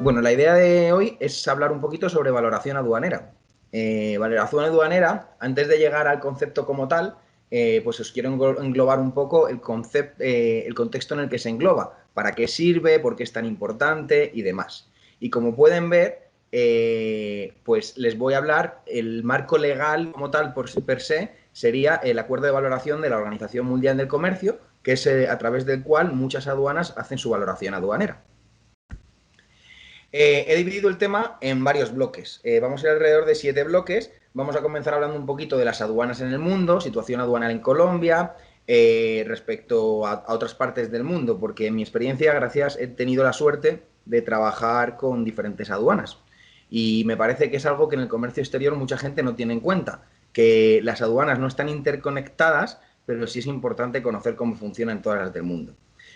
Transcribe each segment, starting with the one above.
Bueno, la idea de hoy es hablar un poquito sobre valoración aduanera. Valoración aduanera, antes de llegar al concepto como tal, pues os quiero englobar un poco el contexto en el que se engloba, para qué sirve, por qué es tan importante y demás. Y como pueden ver, pues les voy a hablar, el marco legal como tal, per se, sería el acuerdo de valoración de la Organización Mundial del Comercio, que es a través del cual muchas aduanas hacen su valoración aduanera. He dividido el tema en varios bloques. Vamos a ir alrededor de 7 bloques. Vamos a comenzar hablando un poquito de las aduanas en el mundo, situación aduanal en Colombia, respecto a otras partes del mundo, porque en mi experiencia, gracias, he tenido la suerte de trabajar con diferentes aduanas. Y me parece que es algo que en el comercio exterior mucha gente no tiene en cuenta, que las aduanas no están interconectadas, pero sí es importante conocer cómo funcionan todas las del mundo.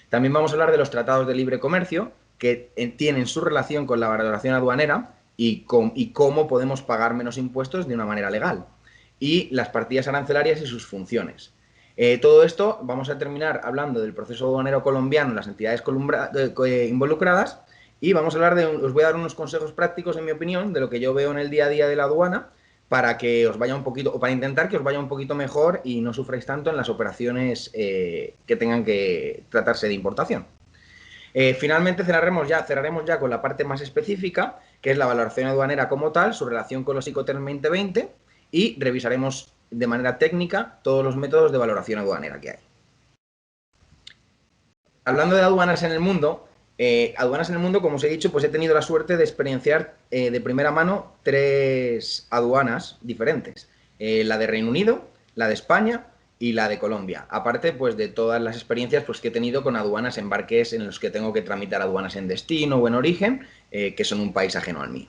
También vamos a hablar de los tratados de libre comercio, que tienen su relación con la valoración aduanera y cómo podemos pagar menos impuestos de una manera legal. Y las partidas arancelarias y sus funciones. Todo esto vamos a terminar hablando del proceso aduanero colombiano, las entidades involucradas, y vamos a hablar os voy a dar unos consejos prácticos, en mi opinión, de lo que yo veo en el día a día de la aduana, para que os vaya un poquito, o para intentar que os vaya un poquito mejor y no sufráis tanto en las operaciones que tengan que tratarse de importación. Finalmente cerraremos ya con la parte más específica, que es la valoración aduanera como tal, su relación con los Icoterm 2020, y revisaremos de manera técnica todos los métodos de valoración aduanera que hay. Hablando de aduanas en el mundo, como os he dicho, pues he tenido la suerte de experienciar de primera mano 3 aduanas diferentes. La de Reino Unido, la de España y la de Colombia. Aparte, pues de todas las experiencias pues, que he tenido con aduanas, embarques en los que tengo que tramitar aduanas en destino o en origen, que son un país ajeno al mío.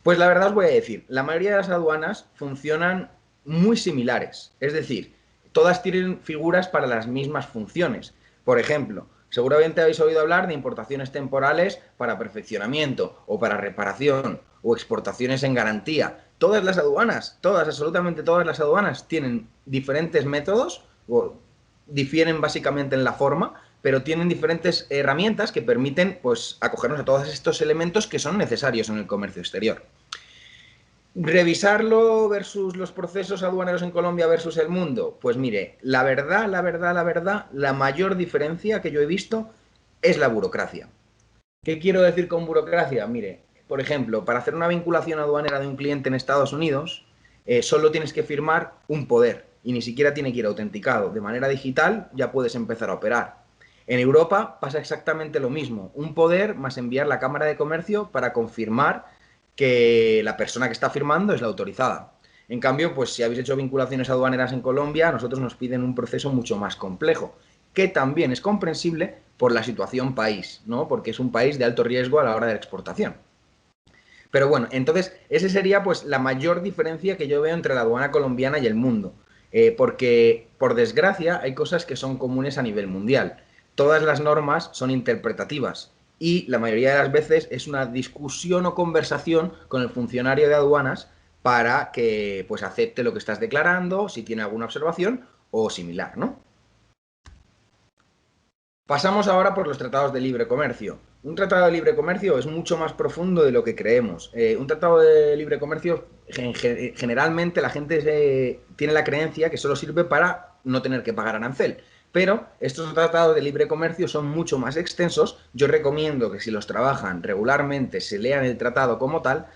Pues la verdad os voy a decir, la mayoría de las aduanas funcionan muy similares. Es decir, todas tienen figuras para las mismas funciones. Por ejemplo, seguramente habéis oído hablar de importaciones temporales para perfeccionamiento o para reparación o exportaciones en garantía. Todas las aduanas, absolutamente todas las aduanas tienen diferentes métodos o difieren básicamente en la forma, pero tienen diferentes herramientas que permiten pues acogernos a todos estos elementos que son necesarios en el comercio exterior. Revisarlo versus los procesos aduaneros en Colombia versus el mundo. Pues mire, la mayor diferencia que yo he visto es la burocracia. ¿Qué quiero decir con burocracia? Mire, por ejemplo, para hacer una vinculación aduanera de un cliente en Estados Unidos, solo tienes que firmar un poder y ni siquiera tiene que ir autenticado. De manera digital ya puedes empezar a operar. En Europa pasa exactamente lo mismo. Un poder más enviar la Cámara de Comercio para confirmar que la persona que está firmando es la autorizada. En cambio, pues si habéis hecho vinculaciones aduaneras en Colombia, a nosotros nos piden un proceso mucho más complejo, que también es comprensible por la situación país, ¿no? Porque es un país de alto riesgo a la hora de la exportación. Pero bueno, entonces esa sería pues la mayor diferencia que yo veo entre la aduana colombiana y el mundo. Porque, por desgracia, hay cosas que son comunes a nivel mundial. Todas las normas son interpretativas y la mayoría de las veces es una discusión o conversación con el funcionario de aduanas para que pues acepte lo que estás declarando, si tiene alguna observación o similar, ¿no? Pasamos ahora por los tratados de libre comercio. Un tratado de libre comercio es mucho más profundo de lo que creemos. Un tratado de libre comercio, generalmente la gente tiene la creencia que solo sirve para no tener que pagar arancel. Pero estos tratados de libre comercio son mucho más extensos. Yo recomiendo que si los trabajan regularmente se lean el tratado como tal,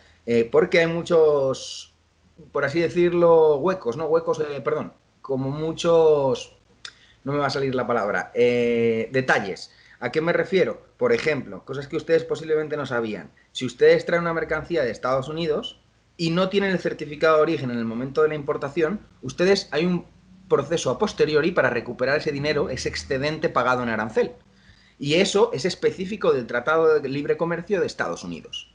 porque hay muchos, por así decirlo, huecos, no huecos, perdón, como muchos, no me va a salir la palabra, detalles. ¿A qué me refiero? Por ejemplo, cosas que ustedes posiblemente no sabían. Si ustedes traen una mercancía de Estados Unidos y no tienen el certificado de origen en el momento de la importación, ustedes hay un proceso a posteriori para recuperar ese dinero, ese excedente pagado en arancel. Y eso es específico del Tratado de Libre Comercio de Estados Unidos.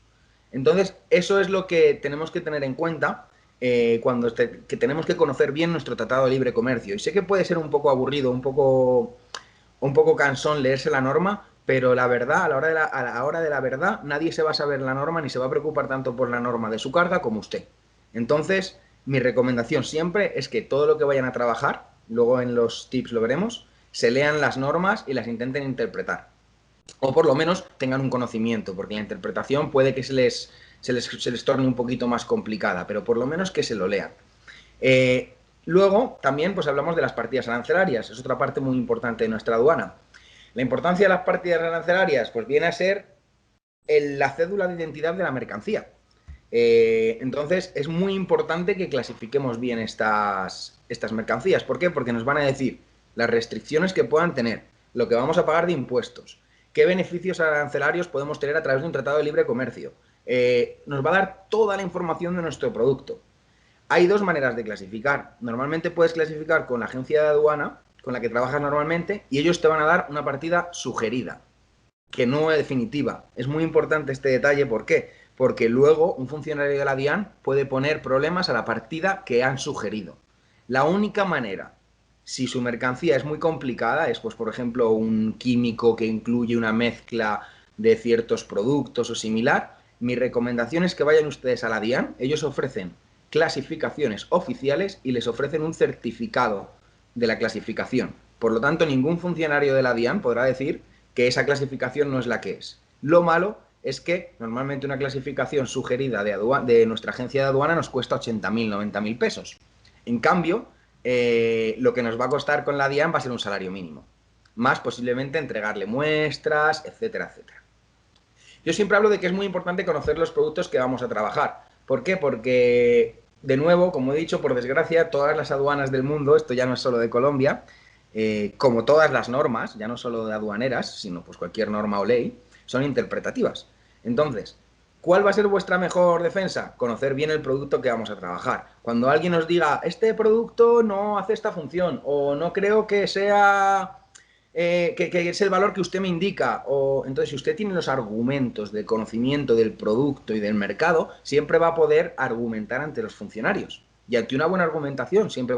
Entonces, eso es lo que tenemos que tener en cuenta que tenemos que conocer bien nuestro Tratado de Libre Comercio. Y sé que puede ser un poco aburrido, un poco cansón leerse la norma, pero la verdad, a la hora de la verdad, nadie se va a saber la norma ni se va a preocupar tanto por la norma de su carga como usted. Entonces, mi recomendación siempre es que todo lo que vayan a trabajar, luego en los tips lo veremos, se lean las normas y las intenten interpretar. o por lo menos tengan un conocimiento, porque la interpretación puede que se les torne un poquito más complicada, pero por lo menos que se lo lean. Luego, también pues hablamos de las partidas arancelarias, es otra parte muy importante de nuestra aduana. La importancia de las partidas arancelarias pues viene a ser la cédula de identidad de la mercancía. Entonces, es muy importante que clasifiquemos bien estas mercancías. ¿Por qué? Porque nos van a decir las restricciones que puedan tener, lo que vamos a pagar de impuestos, qué beneficios arancelarios podemos tener a través de un tratado de libre comercio. Nos va a dar toda la información de nuestro producto. Hay dos maneras de clasificar. Normalmente puedes clasificar con la agencia de aduana, con la que trabajas normalmente, y ellos te van a dar una partida sugerida, que no es definitiva. Es muy importante este detalle, ¿por qué? Porque luego un funcionario de la DIAN puede poner problemas a la partida que han sugerido. La única manera, si su mercancía es muy complicada, es pues por ejemplo un químico que incluye una mezcla de ciertos productos o similar, mi recomendación es que vayan ustedes a la DIAN, ellos ofrecen clasificaciones oficiales y les ofrecen un certificado de la clasificación. Por lo tanto, ningún funcionario de la DIAN podrá decir que esa clasificación no es la que es. Lo malo es que normalmente una clasificación sugerida de nuestra agencia de aduana nos cuesta 80.000, 90.000 pesos. En cambio, lo que nos va a costar con la DIAN va a ser un salario mínimo. Más posiblemente entregarle muestras, etcétera, etcétera. Yo siempre hablo de que es muy importante conocer los productos que vamos a trabajar. ¿Por qué? Porque, de nuevo, como he dicho, por desgracia, todas las aduanas del mundo, esto ya no es solo de Colombia, como todas las normas, ya no solo de aduaneras, sino pues cualquier norma o ley, son interpretativas. Entonces, ¿cuál va a ser vuestra mejor defensa? Conocer bien el producto que vamos a trabajar. Cuando alguien os diga, este producto no hace esta función, o no creo que sea que es el valor que usted me indica. O, entonces, si usted tiene los argumentos del conocimiento del producto y del mercado, siempre va a poder argumentar ante los funcionarios. Y ante una buena argumentación, siempre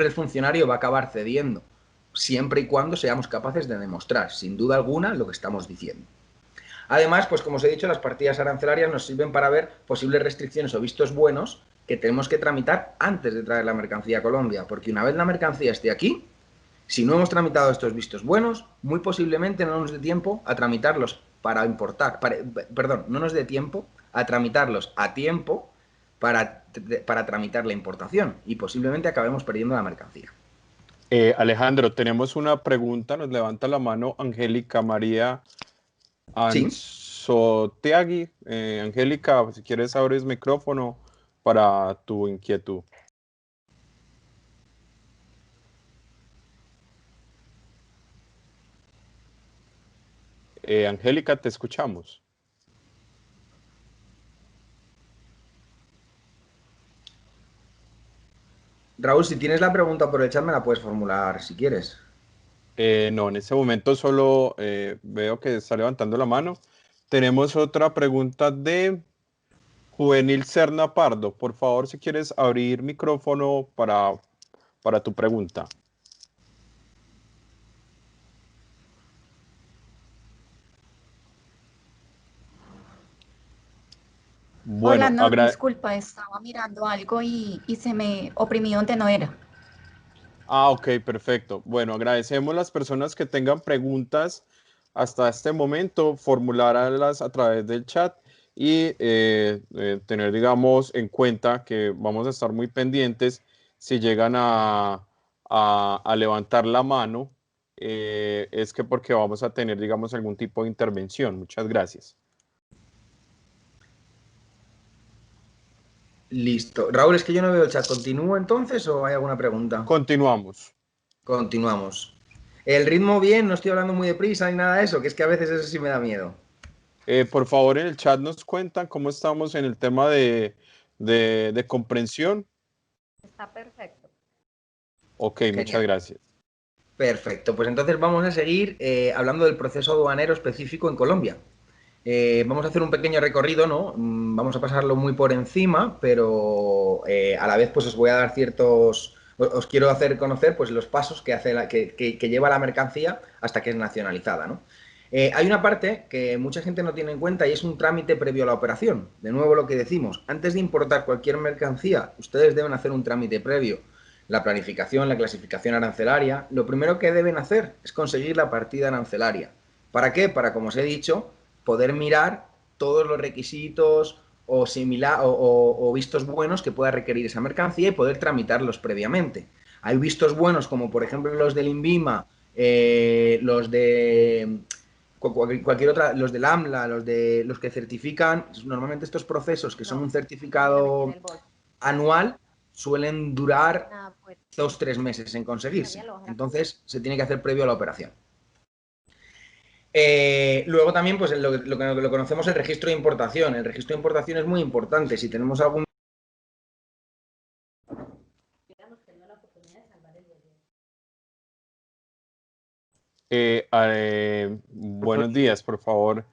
el funcionario va a acabar cediendo, siempre y cuando seamos capaces de demostrar, sin duda alguna, lo que estamos diciendo. Además, pues como os he dicho, las partidas arancelarias nos sirven para ver posibles restricciones o vistos buenos que tenemos que tramitar antes de traer la mercancía a Colombia, porque una vez la mercancía esté aquí, si no hemos tramitado estos vistos buenos, muy posiblemente no nos dé tiempo a tramitarlos no nos dé tiempo a tramitarlos a tiempo para tramitar la importación y posiblemente acabemos perdiendo la mercancía. Alejandro, tenemos una pregunta, nos levanta la mano Angélica María Sí. Anzoteagui. Angélica, si quieres abrir el micrófono para tu inquietud. Angélica, te escuchamos. Raúl, si tienes la pregunta por el chat, me la puedes formular si quieres. No, en este momento solo veo que está levantando la mano. Tenemos otra pregunta de Juvenil Serna Pardo. Por favor, si quieres abrir micrófono para tu pregunta. Bueno, Hola, no, disculpa, estaba mirando algo y se me oprimió donde no era. Ok, perfecto. Bueno, agradecemos a las personas que tengan preguntas hasta este momento, formularlas a través del chat y tener, digamos, en cuenta que vamos a estar muy pendientes si llegan a levantar la mano, es que porque vamos a tener, digamos, algún tipo de intervención. Muchas gracias. Listo. Raúl, es que yo no veo el chat. ¿Continúo entonces o hay alguna pregunta? Continuamos. Continuamos. El ritmo bien, no estoy hablando muy deprisa ni nada de eso, que es que a veces eso sí me da miedo. Por favor, en el chat nos cuentan cómo estamos en el tema de comprensión. Está perfecto. Ok, Genial. muchas gracias. Perfecto, pues entonces vamos a seguir hablando del proceso aduanero específico en Colombia. Vamos a hacer un pequeño recorrido, ¿no? Vamos a pasarlo muy por encima, pero a la vez pues os voy a dar os quiero hacer conocer pues los pasos que lleva la mercancía hasta que es nacionalizada, ¿no? Hay una parte que mucha gente no tiene en cuenta y es un trámite previo a la operación. De nuevo lo que decimos, antes de importar cualquier mercancía, ustedes deben hacer un trámite previo. La planificación, la clasificación arancelaria. Lo primero que deben hacer es conseguir la partida arancelaria. ¿Para qué? Para, como os he dicho, poder mirar todos los requisitos o, similar, o vistos buenos que pueda requerir esa mercancía y poder tramitarlos previamente. Hay vistos buenos como por ejemplo los del INVIMA, los de cualquier otra, los del AMLA, los que certifican, normalmente estos procesos que son un certificado anual suelen durar 2 o 3 meses en conseguirse. Entonces se tiene que hacer previo a la operación. Luego también, pues lo conocemos el registro de importación. El registro de importación es muy importante. Si tenemos algún... Buenos días, por favor.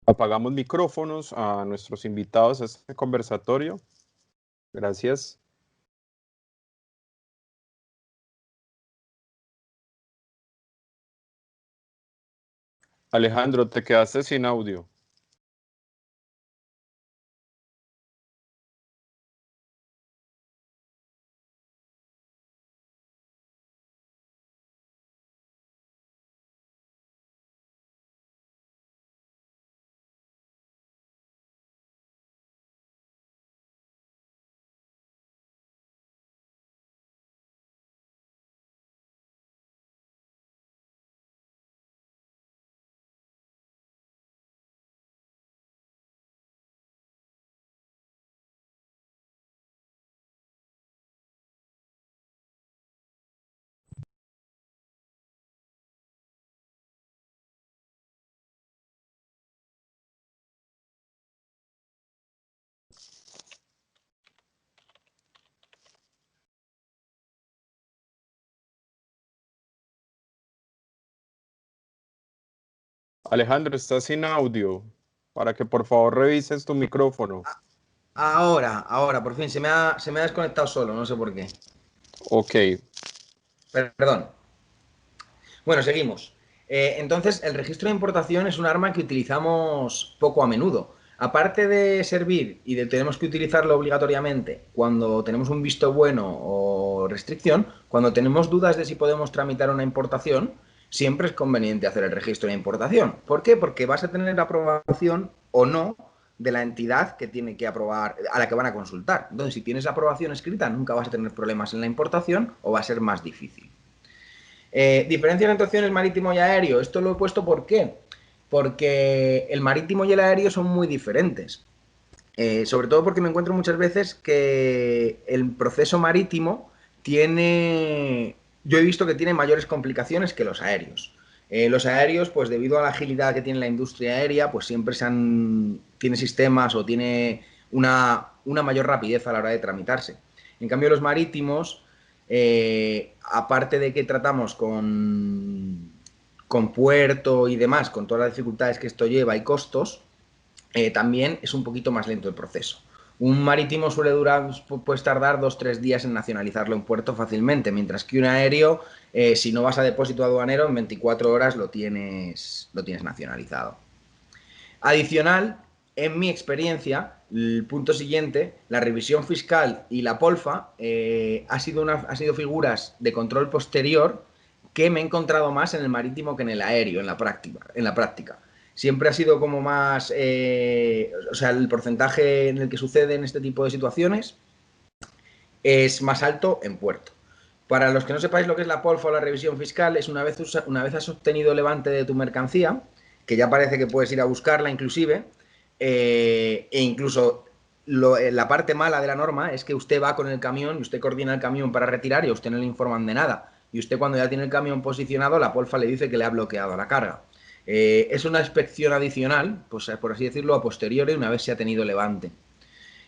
Apagamos micrófonos a nuestros invitados a este conversatorio. Gracias. Alejandro, te quedaste sin audio. Alejandro, estás sin audio. Para que por favor revises tu micrófono. Ahora, por fin, se me ha desconectado solo, no sé por qué. Ok. Perdón. Bueno, seguimos. Entonces, el registro de importación es un arma que utilizamos poco a menudo. Aparte de servir y de tenemos que utilizarlo obligatoriamente cuando tenemos un visto bueno o restricción, cuando tenemos dudas de si podemos tramitar una importación, siempre es conveniente hacer el registro de importación. ¿Por qué? Porque vas a tener aprobación o no de la entidad que tiene que aprobar, a la que van a consultar. Entonces, si tienes aprobación escrita, nunca vas a tener problemas en la importación o va a ser más difícil. Diferencias entre opciones marítimo y aéreo. Esto lo he puesto ¿por qué? Porque el marítimo y el aéreo son muy diferentes. Sobre todo porque me encuentro muchas veces que el proceso marítimo tiene... Yo he visto que tiene mayores complicaciones que los aéreos. Los aéreos, pues debido a la agilidad que tiene la industria aérea, pues siempre tiene sistemas o tiene una mayor rapidez a la hora de tramitarse. En cambio, los marítimos, aparte de que tratamos con puerto y demás, con todas las dificultades que esto lleva y costos, también es un poquito más lento el proceso. Un marítimo puedes tardar 2 o 3 días en nacionalizarlo en puerto fácilmente, mientras que un aéreo, si no vas a depósito aduanero, en 24 horas lo tienes nacionalizado. Adicional, en mi experiencia, el punto siguiente, la revisión fiscal y la POLFA ha sido figuras de control posterior que me he encontrado más en el marítimo que en el aéreo, en la práctica. Siempre ha sido como más, o sea, el porcentaje en el que suceden este tipo de situaciones es más alto en puerto. Para los que no sepáis lo que es la POLFA o la revisión fiscal, es una vez has obtenido levante de tu mercancía, que ya parece que puedes ir a buscarla inclusive, e incluso la parte mala de la norma es que usted va con el camión y usted coordina el camión para retirar y a usted no le informan de nada. Y usted cuando ya tiene el camión posicionado, la POLFA le dice que le ha bloqueado la carga. Es una inspección adicional, pues por así decirlo, a posteriori, una vez se ha tenido levante.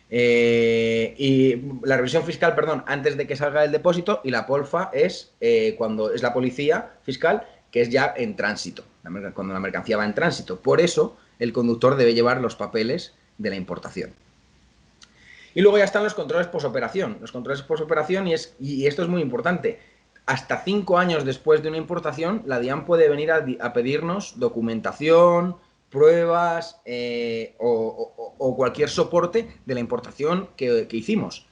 Y la revisión fiscal, perdón, antes de que salga el depósito, y la POLFA es cuando es la policía fiscal, que es ya en tránsito, cuando la mercancía va en tránsito. Por eso el conductor debe llevar los papeles de la importación. Y luego ya están los controles posoperación. Los controles posoperación, y esto es muy importante, hasta 5 años después de una importación, la DIAN puede venir a pedirnos documentación, pruebas o cualquier soporte de la importación que hicimos.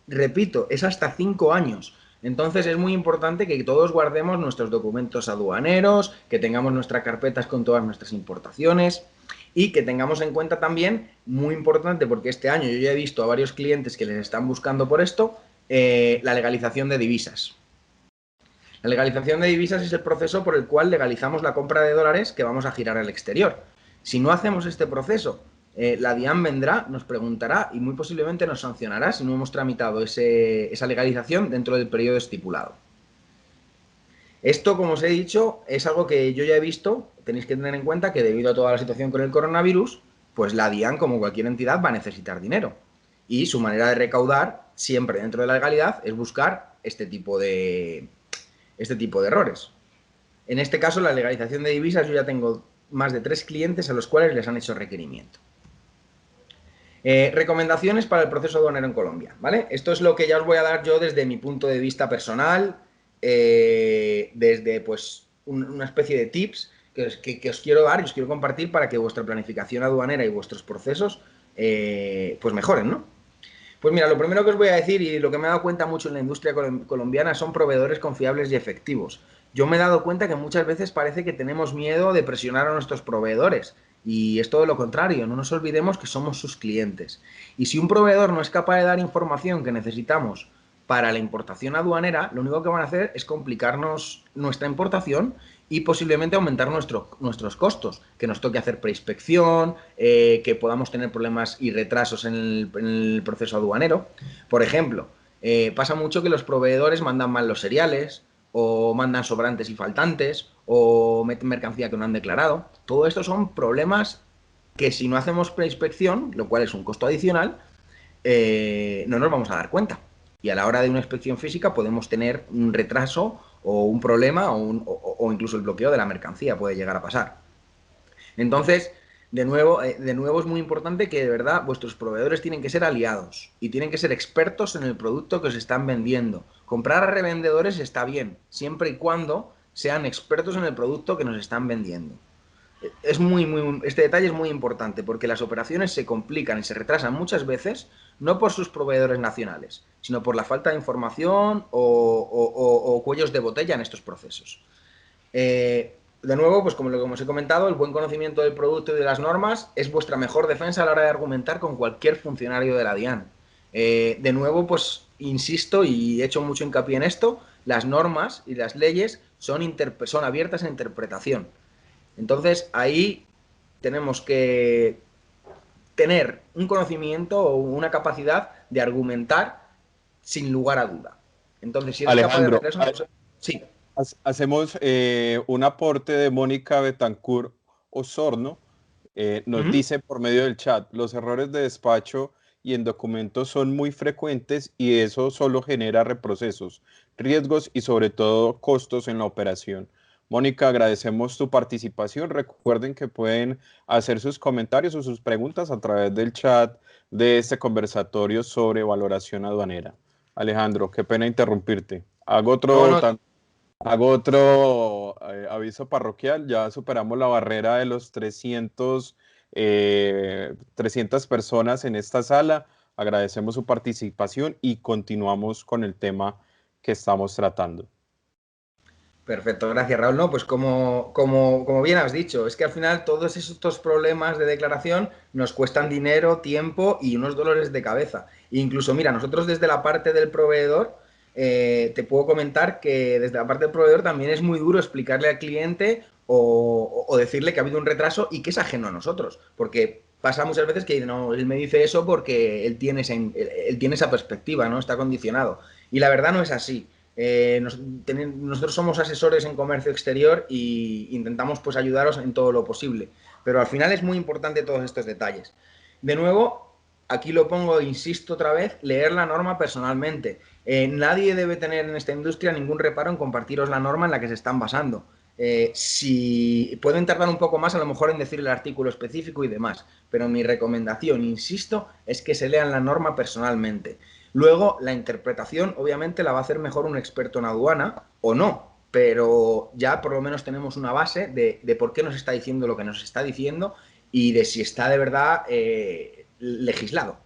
Repito, es hasta 5 años. Entonces es muy importante que todos guardemos nuestros documentos aduaneros, que tengamos nuestras carpetas con todas nuestras importaciones y que tengamos en cuenta también, muy importante porque este año yo ya he visto a varios clientes que les están buscando por esto, la legalización de divisas. La legalización de divisas es el proceso por el cual legalizamos la compra de dólares que vamos a girar al exterior. Si no hacemos este proceso, la DIAN vendrá, nos preguntará y muy posiblemente nos sancionará si no hemos tramitado esa legalización dentro del periodo estipulado. Esto, como os he dicho, es algo que yo ya he visto. Tenéis que tener en cuenta que debido a toda la situación con el coronavirus, pues la DIAN, como cualquier entidad, va a necesitar dinero. Y su manera de recaudar, siempre dentro de la legalidad, es buscar este tipo de errores. En este caso, la legalización de divisas, yo ya tengo más de 3 clientes a los cuales les han hecho requerimiento. Recomendaciones para el proceso aduanero en Colombia, ¿vale? Esto es lo que ya os voy a dar yo desde mi punto de vista personal, desde pues una especie de tips que os quiero dar y os quiero compartir para que vuestra planificación aduanera y vuestros procesos pues mejoren, ¿no? Pues mira, lo primero que os voy a decir y lo que me he dado cuenta mucho en la industria colombiana son proveedores confiables y efectivos. Yo me he dado cuenta que muchas veces parece que tenemos miedo de presionar a nuestros proveedores y es todo lo contrario, no nos olvidemos que somos sus clientes. Y si un proveedor no es capaz de dar información que necesitamos para la importación aduanera, lo único que van a hacer es complicarnos nuestra importación y posiblemente aumentar nuestros costos, que nos toque hacer preinspección, que podamos tener problemas y retrasos en el proceso aduanero. Por ejemplo, pasa mucho que los proveedores mandan mal los seriales, o mandan sobrantes y faltantes, o meten mercancía que no han declarado. Todo esto son problemas que si no hacemos preinspección, lo cual es un costo adicional, no nos vamos a dar cuenta. Y a la hora de una inspección física podemos tener un retraso o un problema o incluso el bloqueo de la mercancía puede llegar a pasar. Entonces, de nuevo es muy importante que de verdad vuestros proveedores tienen que ser aliados y tienen que ser expertos en el producto que os están vendiendo. Comprar a revendedores está bien, siempre y cuando sean expertos en el producto que nos están vendiendo. Este detalle es muy importante porque las operaciones se complican y se retrasan muchas veces no por sus proveedores nacionales, sino por la falta de información o cuellos de botella en estos procesos. De nuevo, pues como os he comentado, el buen conocimiento del producto y de las normas es vuestra mejor defensa a la hora de argumentar con cualquier funcionario de la DIAN. De nuevo, pues insisto y he hecho mucho hincapié en esto, las normas y las leyes son abiertas a interpretación. Entonces, ahí tenemos que tener un conocimiento o una capacidad de argumentar sin lugar a duda. Entonces, si eres Alejandro, capaz de hacer eso, sí. Hacemos un aporte de Mónica Betancourt Osorno. Nos dice por medio del chat, los errores de despacho y en documentos son muy frecuentes y eso solo genera reprocesos, riesgos y sobre todo costos en la operación. Mónica, agradecemos tu participación. Recuerden que pueden hacer sus comentarios o sus preguntas a través del chat de este conversatorio sobre valoración aduanera. Alejandro, qué pena interrumpirte. Hago otro aviso parroquial. Ya superamos la barrera de los 300 personas en esta sala. Agradecemos su participación y continuamos con el tema que estamos tratando. Perfecto, gracias Raúl. No, pues como bien has dicho, es que al final todos estos problemas de declaración nos cuestan dinero, tiempo y unos dolores de cabeza. E incluso, mira, nosotros desde la parte del proveedor, te puedo comentar que desde la parte del proveedor también es muy duro explicarle al cliente o decirle que ha habido un retraso y que es ajeno a nosotros. Porque pasa muchas veces que no, él me dice eso porque él tiene esa perspectiva, ¿no? Está condicionado. Y la verdad no es así. Nosotros somos asesores en comercio exterior e intentamos pues ayudaros en todo lo posible, pero al final es muy importante todos estos detalles. De nuevo, aquí lo pongo, insisto otra vez, leer la norma personalmente. Nadie debe tener en esta industria ningún reparo en compartiros la norma en la que se están basando. Si pueden tardar un poco más a lo mejor en decir el artículo específico y demás, pero mi recomendación, insisto, es que se lean la norma personalmente. Luego, la interpretación, obviamente, la va a hacer mejor un experto en aduana o no, pero ya por lo menos tenemos una base de por qué nos está diciendo lo que nos está diciendo y de si está de verdad legislado.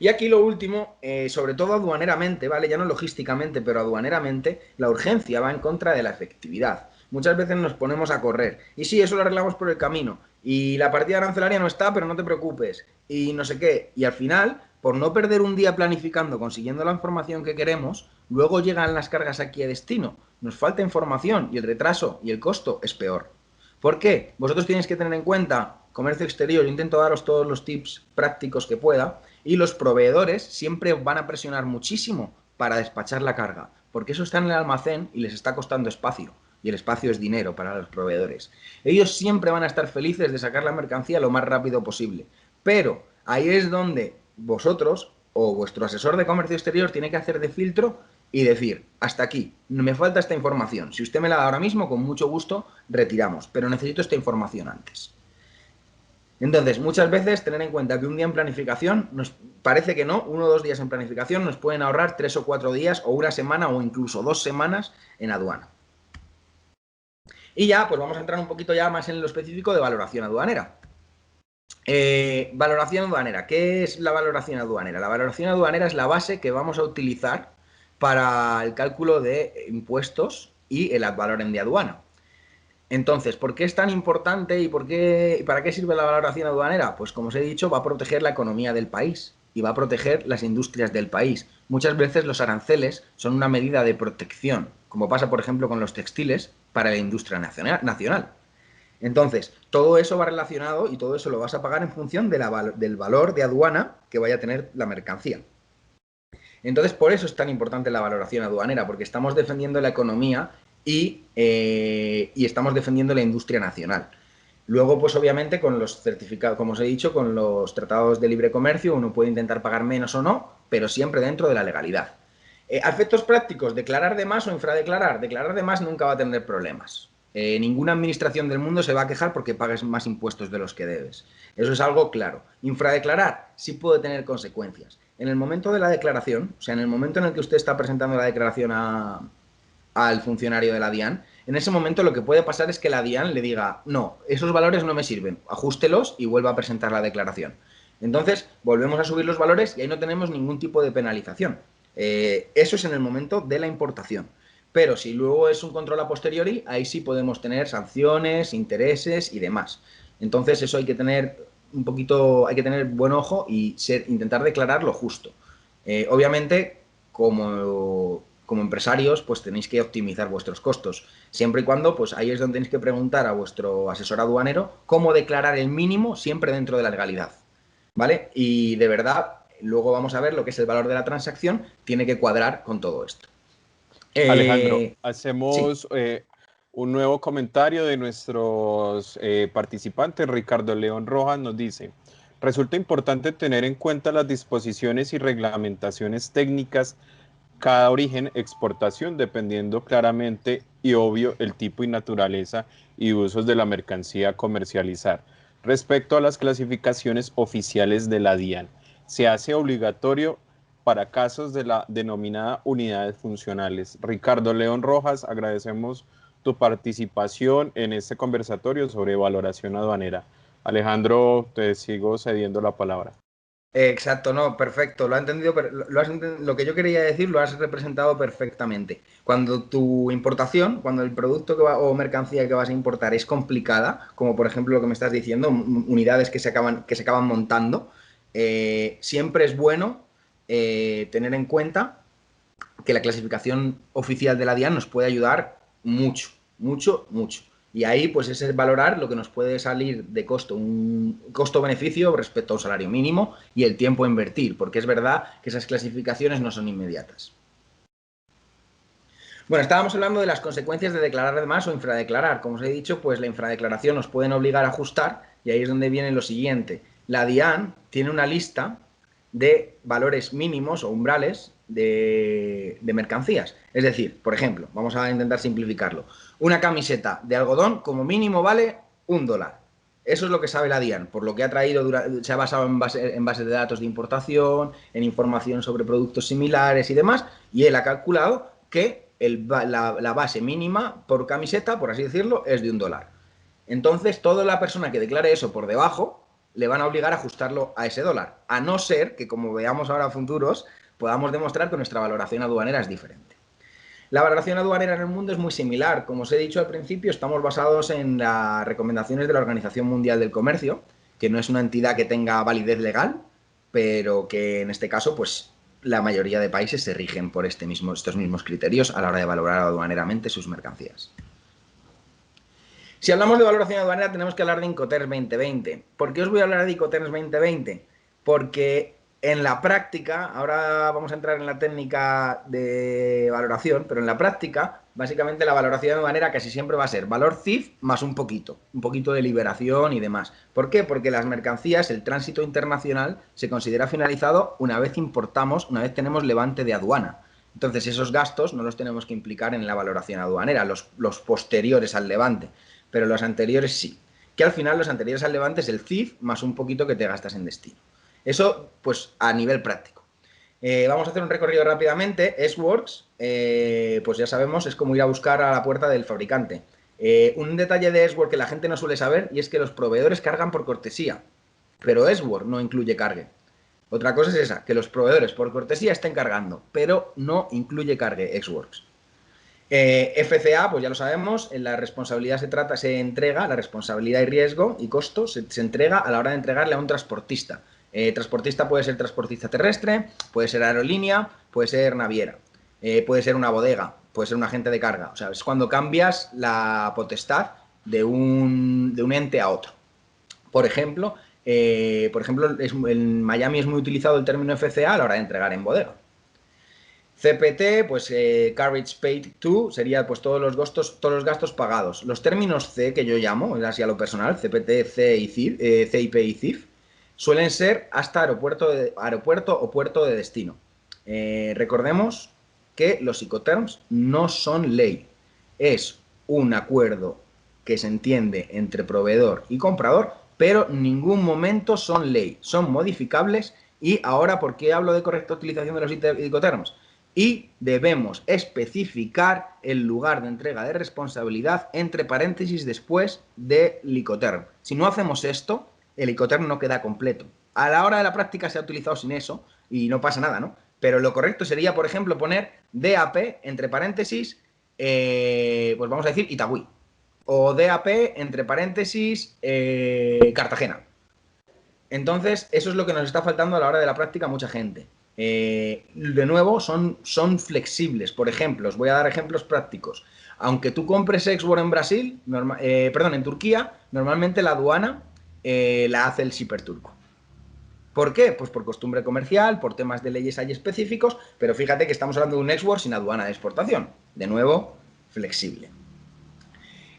Y aquí lo último, sobre todo aduaneramente, ¿vale? Ya no logísticamente, pero aduaneramente, la urgencia va en contra de la efectividad. Muchas veces nos ponemos a correr. Y sí, eso lo arreglamos por el camino. Y la partida arancelaria no está, pero no te preocupes. Y no sé qué. Y al final, por no perder un día planificando, consiguiendo la información que queremos, luego llegan las cargas aquí a destino. Nos falta información y el retraso y el costo es peor. ¿Por qué? Vosotros tenéis que tener en cuenta comercio exterior. Yo intento daros todos los tips prácticos que pueda. Y los proveedores siempre van a presionar muchísimo para despachar la carga, porque eso está en el almacén y les está costando espacio, y el espacio es dinero para los proveedores. Ellos siempre van a estar felices de sacar la mercancía lo más rápido posible, pero ahí es donde vosotros o vuestro asesor de comercio exterior tiene que hacer de filtro y decir, hasta aquí, me falta esta información, si usted me la da ahora mismo, con mucho gusto retiramos, pero necesito esta información antes. Entonces, muchas veces tener en cuenta que un día en planificación, nos parece que no, 1 o 2 días en planificación nos pueden ahorrar 3 o 4 días o una semana o incluso 2 semanas en aduana. Y ya, pues vamos a entrar un poquito ya más en lo específico de valoración aduanera. Valoración aduanera. ¿Qué es la valoración aduanera? La valoración aduanera es la base que vamos a utilizar para el cálculo de impuestos y el ad valorem de aduana. Entonces, ¿por qué es tan importante y para qué sirve la valoración aduanera? Pues como os he dicho, va a proteger la economía del país y va a proteger las industrias del país. Muchas veces los aranceles son una medida de protección, como pasa por ejemplo con los textiles para la industria nacional. Entonces, todo eso va relacionado y todo eso lo vas a pagar en función del valor de aduana que vaya a tener la mercancía. Entonces, por eso es tan importante la valoración aduanera, porque estamos defendiendo la economía y estamos defendiendo la industria nacional. Luego, pues obviamente, con los certificados, como os he dicho, con los tratados de libre comercio, uno puede intentar pagar menos o no, pero siempre dentro de la legalidad. A efectos prácticos, declarar de más o infradeclarar. Declarar de más nunca va a tener problemas. Ninguna administración del mundo se va a quejar porque pagues más impuestos de los que debes. Eso es algo claro. Infradeclarar sí puede tener consecuencias. En el momento de la declaración, o sea, en el momento en el que usted está presentando la declaración al funcionario de la DIAN, en ese momento lo que puede pasar es que la DIAN le diga, no, esos valores no me sirven, ajustelos y vuelva a presentar la declaración. Entonces, volvemos a subir los valores y ahí no tenemos ningún tipo de penalización. Eso es en el momento de la importación. Pero si luego es un control a posteriori, ahí sí podemos tener sanciones, intereses y demás. Entonces, eso hay que tener un poquito, hay que tener buen ojo y intentar declarar lo justo. Obviamente, como empresarios, pues tenéis que optimizar vuestros costos. Siempre y cuando, pues ahí es donde tenéis que preguntar a vuestro asesor aduanero cómo declarar el mínimo siempre dentro de la legalidad. ¿Vale? Y de verdad, luego vamos a ver lo que es el valor de la transacción, tiene que cuadrar con todo esto. Alejandro, Sí. hacemos un nuevo comentario de nuestros participantes. Ricardo León Rojas nos dice, resulta importante tener en cuenta las disposiciones y reglamentaciones técnicas cada origen, exportación, dependiendo claramente y obvio el tipo y naturaleza y usos de la mercancía a comercializar. Respecto a las clasificaciones oficiales de la DIAN, se hace obligatorio para casos de la denominada unidades funcionales. Ricardo León Rojas, agradecemos tu participación en este conversatorio sobre valoración aduanera. Alejandro, te sigo cediendo la palabra. Exacto, no, perfecto, lo has entendido, lo que yo quería decir lo has representado perfectamente. Cuando tu importación, cuando el producto o mercancía que vas a importar es complicada, como por ejemplo lo que me estás diciendo, unidades que se acaban montando, siempre es bueno tener en cuenta que la clasificación oficial de la DIAN nos puede ayudar mucho, mucho, mucho. Y ahí, pues, es valorar lo que nos puede salir de costo, un costo-beneficio respecto a un salario mínimo y el tiempo a invertir, porque es verdad que esas clasificaciones no son inmediatas. Bueno, estábamos hablando de las consecuencias de declarar de más o infradeclarar. Como os he dicho, pues la infradeclaración nos pueden obligar a ajustar y ahí es donde viene lo siguiente. La DIAN tiene una lista de valores mínimos o umbrales de mercancías. Es decir, por ejemplo, vamos a intentar simplificarlo. Una camiseta de algodón como mínimo vale $1. Eso es lo que sabe la DIAN, por lo que ha traído, se ha basado en bases de datos de importación, en información sobre productos similares y demás, y él ha calculado que la base mínima por camiseta, por así decirlo, es de $1. Entonces, toda la persona que declare eso por debajo le van a obligar a ajustarlo a ese dólar, a no ser que, como veamos ahora a futuros, podamos demostrar que nuestra valoración aduanera es diferente. La valoración aduanera en el mundo es muy similar. Como os he dicho al principio, estamos basados en las recomendaciones de la Organización Mundial del Comercio, que no es una entidad que tenga validez legal, pero que en este caso, pues la mayoría de países se rigen por estos mismos criterios a la hora de valorar aduaneramente sus mercancías. Si hablamos de valoración aduanera, tenemos que hablar de Incoterms 2020. ¿Por qué os voy a hablar de Incoterms 2020? Porque en la práctica, ahora vamos a entrar en la técnica de valoración, pero en la práctica, básicamente la valoración aduanera casi siempre va a ser valor CIF más un poquito de liberación y demás. ¿Por qué? Porque las mercancías, el tránsito internacional, se considera finalizado una vez importamos, una vez tenemos levante de aduana. Entonces, esos gastos no los tenemos que implicar en la valoración aduanera, los posteriores al levante, pero los anteriores sí. Que al final los anteriores al levante es el CIF más un poquito que te gastas en destino. Eso, pues, a nivel práctico. Vamos a hacer un recorrido rápidamente. S-Works, pues ya sabemos, es como ir a buscar a la puerta del fabricante. Un detalle de S-Works que la gente no suele saber y es que los proveedores cargan por cortesía, pero S-Works no incluye cargue. Otra cosa es esa, que los proveedores por cortesía estén cargando, pero no incluye cargue S-Works. FCA, pues ya lo sabemos, la responsabilidad se entrega, la responsabilidad y riesgo y costo se entrega a la hora de entregarle a un transportista. Transportista puede ser transportista terrestre, puede ser aerolínea, puede ser naviera, puede ser una bodega, puede ser un agente de carga. O sea, es cuando cambias la potestad de un ente a otro. Por ejemplo, en Miami es muy utilizado el término FCA a la hora de entregar en bodega. CPT, pues Carriage Paid To, sería pues todos los gastos pagados. Los términos C, que yo llamo, así a lo personal, CPT, CIP y CIF, suelen ser hasta aeropuerto o puerto de destino. Recordemos que los Incoterms no son ley. Es un acuerdo que se entiende entre proveedor y comprador, pero en ningún momento son ley. Son modificables y ahora, ¿por qué hablo de correcta utilización de los Incoterms? Y debemos especificar el lugar de entrega de responsabilidad entre paréntesis después del Incoterm. Si no hacemos esto, el Incoterm no queda completo. A la hora de la práctica se ha utilizado sin eso y no pasa nada, ¿no? Pero lo correcto sería, por ejemplo, poner DAP entre paréntesis, pues vamos a decir Itagüí. O DAP entre paréntesis Cartagena. Entonces, eso es lo que nos está faltando a la hora de la práctica a mucha gente. De nuevo, son flexibles. Por ejemplo, os voy a dar ejemplos prácticos. Aunque tú compres Export en Brasil, en Turquía, normalmente la aduana la hace el shipper turco. ¿Por qué? Pues por costumbre comercial, por temas de leyes hay específicos, pero fíjate que estamos hablando de un export sin aduana de exportación. De nuevo, flexible.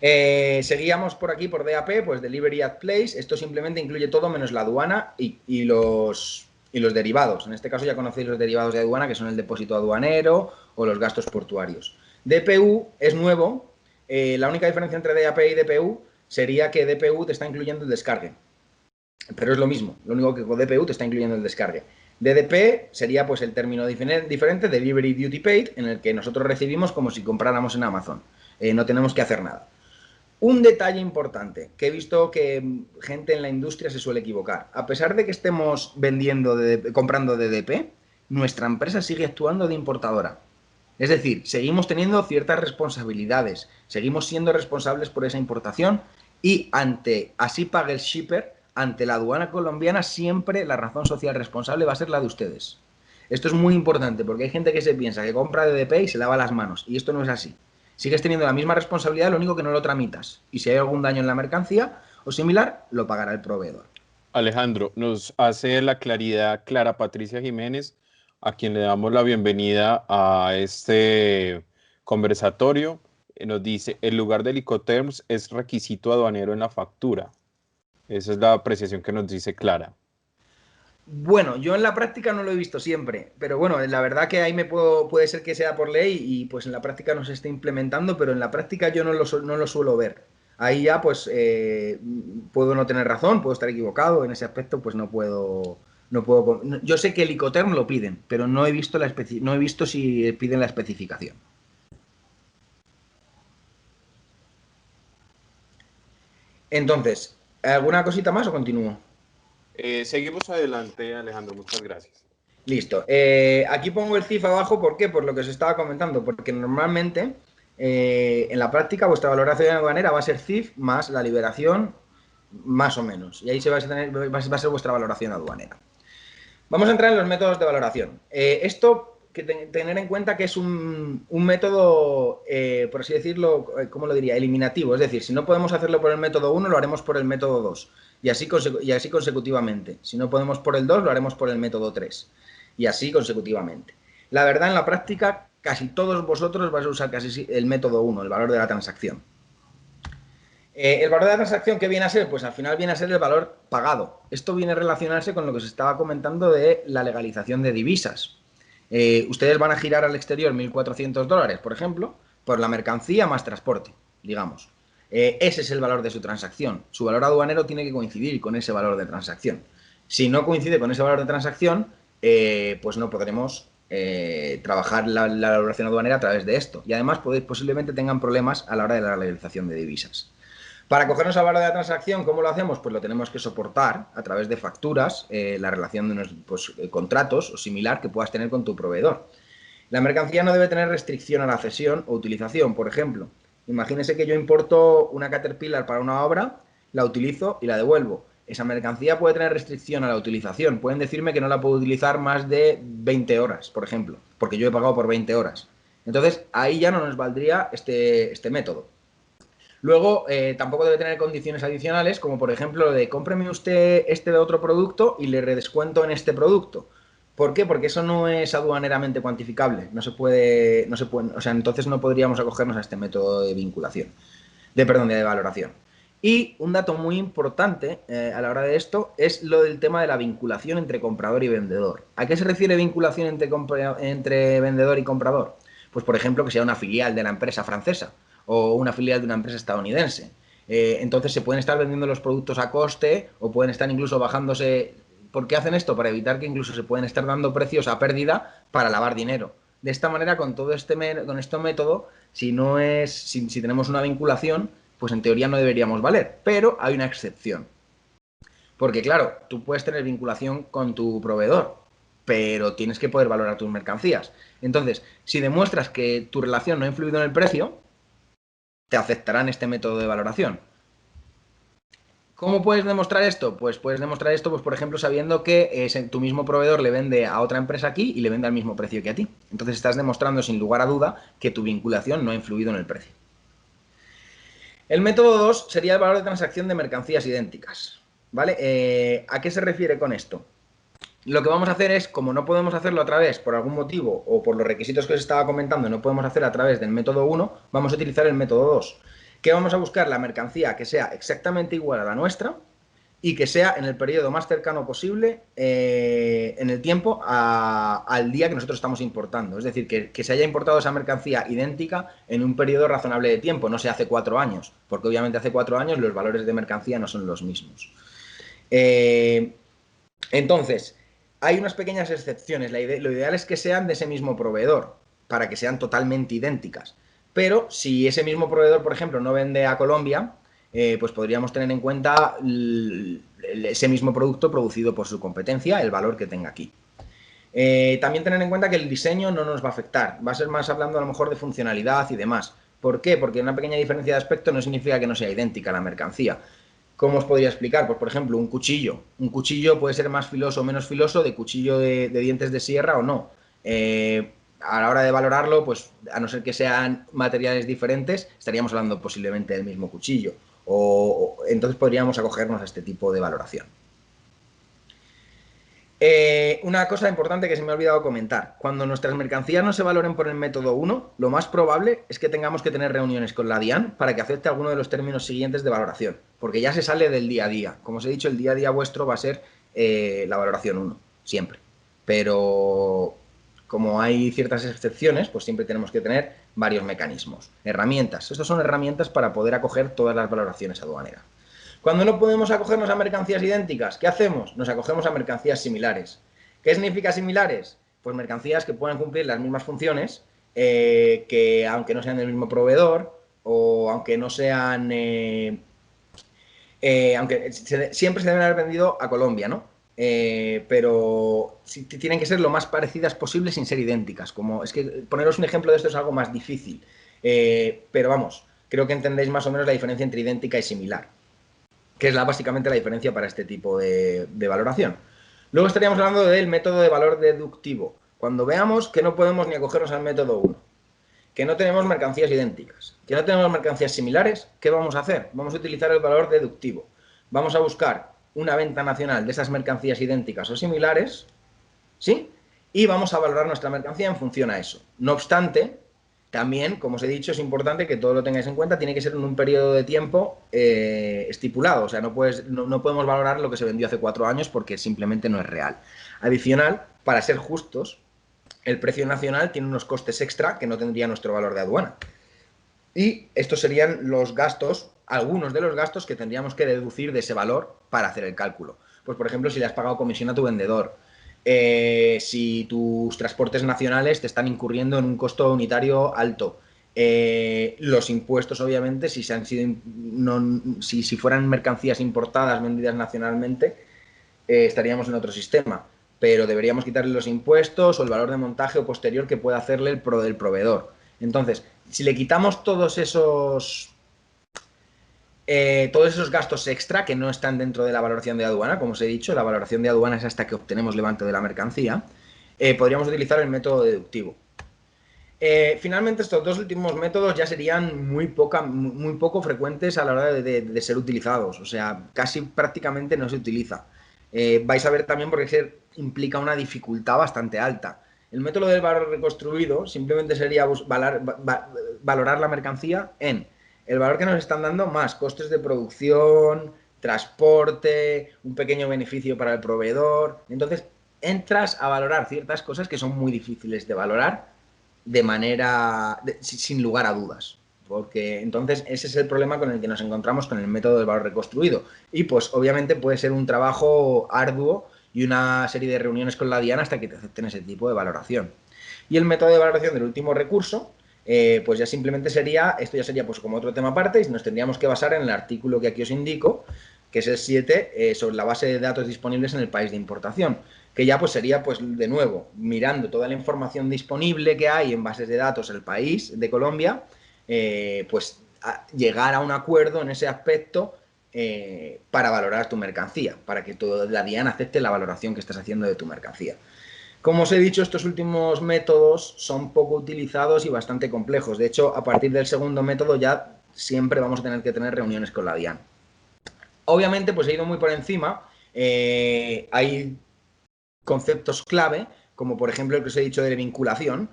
Seguíamos por aquí por DAP, pues Delivery at Place. Esto simplemente incluye todo menos la aduana y los derivados. En este caso ya conocéis los derivados de aduana, que son el depósito aduanero o los gastos portuarios. DPU es nuevo. La única diferencia entre DAP y DPU sería que DPU te está incluyendo el descargue. Pero es lo mismo. Lo único que con DPU te está incluyendo el descargue. DDP sería pues el término diferente, Delivery Duty Paid, en el que nosotros recibimos como si compráramos en Amazon. No tenemos que hacer nada. Un detalle importante, que he visto que gente en la industria se suele equivocar. A pesar de que estemos comprando DDP, nuestra empresa sigue actuando de importadora. Es decir, seguimos teniendo ciertas responsabilidades, seguimos siendo responsables por esa importación y así pague el shipper, ante la aduana colombiana siempre la razón social responsable va a ser la de ustedes. Esto es muy importante porque hay gente que se piensa que compra DDP y se lava las manos y esto no es así. Sigues teniendo la misma responsabilidad, lo único que no lo tramitas. Y si hay algún daño en la mercancía o similar, lo pagará el proveedor. Alejandro, nos hace la claridad Clara Patricia Jiménez, a quien le damos la bienvenida a este conversatorio. Nos dice, el lugar del Incoterms es requisito aduanero en la factura. Esa es la apreciación que nos dice Clara. Bueno, yo en la práctica no lo he visto siempre, pero bueno, la verdad que ahí puede ser que sea por ley y pues en la práctica no se esté implementando, pero en la práctica yo no lo suelo ver. Ahí ya pues puedo no tener razón, puedo estar equivocado, en ese aspecto pues no puedo. Yo sé que el Incoterm lo piden, pero no he visto si piden la especificación. Entonces, ¿alguna cosita más o continúo? Seguimos adelante, Alejandro, muchas gracias. Listo. Aquí pongo el CIF abajo, ¿por qué? Por lo que os estaba comentando, porque normalmente en la práctica vuestra valoración aduanera va a ser CIF más la liberación, más o menos. Y ahí va a ser vuestra valoración aduanera. Vamos a entrar en los métodos de valoración. Esto, tener en cuenta que es un método, por así decirlo, ¿cómo lo diría? Eliminativo. Es decir, si no podemos hacerlo por el método 1, lo haremos por el método 2. Y así consecutivamente. Si no podemos por el 2, lo haremos por el método 3. Y así consecutivamente. La verdad, en la práctica, casi todos vosotros vais a usar casi el método 1, el valor de la transacción. El valor de la transacción, ¿qué viene a ser? Pues al final viene a ser el valor pagado. Esto viene a relacionarse con lo que os estaba comentando de la legalización de divisas. Ustedes van a girar al exterior 1.400 dólares, por ejemplo, por la mercancía más transporte, digamos. Ese es el valor de su transacción. Su valor aduanero tiene que coincidir con ese valor de transacción. Si no coincide con ese valor de transacción, pues no podremos trabajar la valoración aduanera a través de esto. Y además posiblemente tengan problemas a la hora de la legalización de divisas. Para cogernos al valor de la transacción, ¿cómo lo hacemos? Pues lo tenemos que soportar a través de facturas, la relación de unos contratos o similar que puedas tener con tu proveedor. La mercancía no debe tener restricción a la cesión o utilización. Por ejemplo, imagínese que yo importo una Caterpillar para una obra, la utilizo y la devuelvo. Esa mercancía puede tener restricción a la utilización. Pueden decirme que no la puedo utilizar más de 20 horas, por ejemplo, porque yo he pagado por 20 horas. Entonces, ahí ya no nos valdría este método. Luego, tampoco debe tener condiciones adicionales, como por ejemplo lo de cómpreme usted este otro producto y le redescuento en este producto. ¿Por qué? Porque eso no es aduaneramente cuantificable. No se puede, o sea, entonces no podríamos acogernos a este método de vinculación, de valoración. Y un dato muy importante a la hora de esto es lo del tema de la vinculación entre comprador y vendedor. ¿A qué se refiere vinculación entre vendedor y comprador? Pues, por ejemplo, que sea una filial de la empresa francesa o una filial de una empresa estadounidense. Entonces se pueden estar vendiendo los productos a coste o pueden estar incluso bajándose. ¿Por qué hacen esto? Para evitar que incluso se pueden estar dando precios a pérdida para lavar dinero. De esta manera, con este método, si tenemos una vinculación, pues en teoría no deberíamos valer, pero hay una excepción. Porque claro, tú puedes tener vinculación con tu proveedor, pero tienes que poder valorar tus mercancías. Entonces, si demuestras que tu relación no ha influido en el precio, te aceptarán este método de valoración. ¿Cómo puedes demostrar esto? Pues puedes demostrar esto, pues, por ejemplo, sabiendo que tu mismo proveedor le vende a otra empresa aquí y le vende al mismo precio que a ti. Entonces estás demostrando sin lugar a duda que tu vinculación no ha influido en el precio. El método 2 sería el valor de transacción de mercancías idénticas. ¿Vale? ¿A qué se refiere con esto? Lo que vamos a hacer es, como no podemos hacerlo a través, por algún motivo, o por los requisitos que os estaba comentando, no podemos hacer a través del método 1, vamos a utilizar el método 2. Que vamos a buscar la mercancía que sea exactamente igual a la nuestra y que sea en el periodo más cercano posible en el tiempo al día que nosotros estamos importando. Es decir, que se haya importado esa mercancía idéntica en un periodo razonable de tiempo, no se hace 4 años, porque obviamente hace 4 años los valores de mercancía no son los mismos. Entonces, hay unas pequeñas excepciones. Lo ideal es que sean de ese mismo proveedor, para que sean totalmente idénticas. Pero si ese mismo proveedor, por ejemplo, no vende a Colombia, pues podríamos tener en cuenta ese mismo producto producido por su competencia, el valor que tenga aquí. También tener en cuenta que el diseño no nos va a afectar. Va a ser más hablando a lo mejor de funcionalidad y demás. ¿Por qué? Porque una pequeña diferencia de aspecto no significa que no sea idéntica la mercancía. ¿Cómo os podría explicar? Pues, por ejemplo, un cuchillo. Un cuchillo puede ser más filoso o menos filoso de cuchillo de dientes de sierra o no. A la hora de valorarlo, pues a no ser que sean materiales diferentes, estaríamos hablando posiblemente del mismo cuchillo. Entonces podríamos acogernos a este tipo de valoración. Una cosa importante que se me ha olvidado comentar. Cuando nuestras mercancías no se valoren por el método 1, lo más probable es que tengamos que tener reuniones con la DIAN para que acepte alguno de los términos siguientes de valoración, porque ya se sale del día a día. Como os he dicho, el día a día vuestro va a ser la valoración 1, siempre. Pero como hay ciertas excepciones, pues siempre tenemos que tener varios mecanismos. Herramientas. Estas son herramientas para poder acoger todas las valoraciones aduaneras. Cuando no podemos acogernos a mercancías idénticas, ¿qué hacemos? Nos acogemos a mercancías similares. ¿Qué significa similares? Pues mercancías que puedan cumplir las mismas funciones, que aunque no sean del mismo proveedor, o aunque no sean... aunque siempre se deben haber vendido a Colombia, ¿no? pero sí, tienen que ser lo más parecidas posible sin ser idénticas. Es que poneros un ejemplo de esto es algo más difícil, pero vamos, creo que entendéis más o menos la diferencia entre idéntica y similar, que es básicamente la diferencia para este tipo de valoración. Luego estaríamos hablando del método de valor deductivo, cuando veamos que no podemos ni acogernos al método 1, que no tenemos mercancías idénticas, que no tenemos mercancías similares. ¿Qué vamos a hacer? Vamos a utilizar el valor deductivo. Vamos a buscar una venta nacional de esas mercancías idénticas o similares, ¿sí? Y vamos a valorar nuestra mercancía en función a eso. No obstante, también, como os he dicho, es importante que todo lo tengáis en cuenta, tiene que ser en un periodo de tiempo estipulado. O sea, no podemos valorar lo que se vendió hace 4 años porque simplemente no es real. Adicional, para ser justos, el precio nacional tiene unos costes extra que no tendría nuestro valor de aduana. Y estos serían los gastos, algunos de los gastos que tendríamos que deducir de ese valor para hacer el cálculo. Pues, por ejemplo, si le has pagado comisión a tu vendedor, si tus transportes nacionales te están incurriendo en un costo unitario alto, los impuestos, obviamente, si fueran mercancías importadas vendidas nacionalmente, estaríamos en otro sistema, pero deberíamos quitarle los impuestos o el valor de montaje o posterior que pueda hacerle el proveedor. Entonces, si le quitamos todos esos gastos extra que no están dentro de la valoración de aduana, como os he dicho, la valoración de aduana es hasta que obtenemos levante de la mercancía, podríamos utilizar el método deductivo. Finalmente, estos dos últimos métodos ya serían muy poco frecuentes a la hora de ser utilizados, o sea, casi prácticamente no se utiliza. Vais a ver también porque implica una dificultad bastante alta. El método del valor reconstruido simplemente sería valorar la mercancía en el valor que nos están dando más costes de producción, transporte, un pequeño beneficio para el proveedor. Entonces, entras a valorar ciertas cosas que son muy difíciles de valorar sin lugar a dudas. Porque entonces ese es el problema con el que nos encontramos con el método del valor reconstruido. Y pues obviamente puede ser un trabajo arduo y una serie de reuniones con la DIAN hasta que te acepten ese tipo de valoración. Y el método de valoración del último recurso, pues ya simplemente esto ya sería pues como otro tema aparte, y nos tendríamos que basar en el artículo que aquí os indico, que es el 7, sobre la base de datos disponibles en el país de importación, que ya pues sería pues de nuevo mirando toda la información disponible que hay en bases de datos en el país de Colombia, pues llegar a un acuerdo en ese aspecto para valorar tu mercancía, para que la DIAN acepte la valoración que estás haciendo de tu mercancía. Como os he dicho, estos últimos métodos son poco utilizados y bastante complejos. De hecho, a partir del segundo método ya siempre vamos a tener que tener reuniones con la DIAN. Obviamente, pues he ido muy por encima. Hay conceptos clave, como por ejemplo el que os he dicho de vinculación.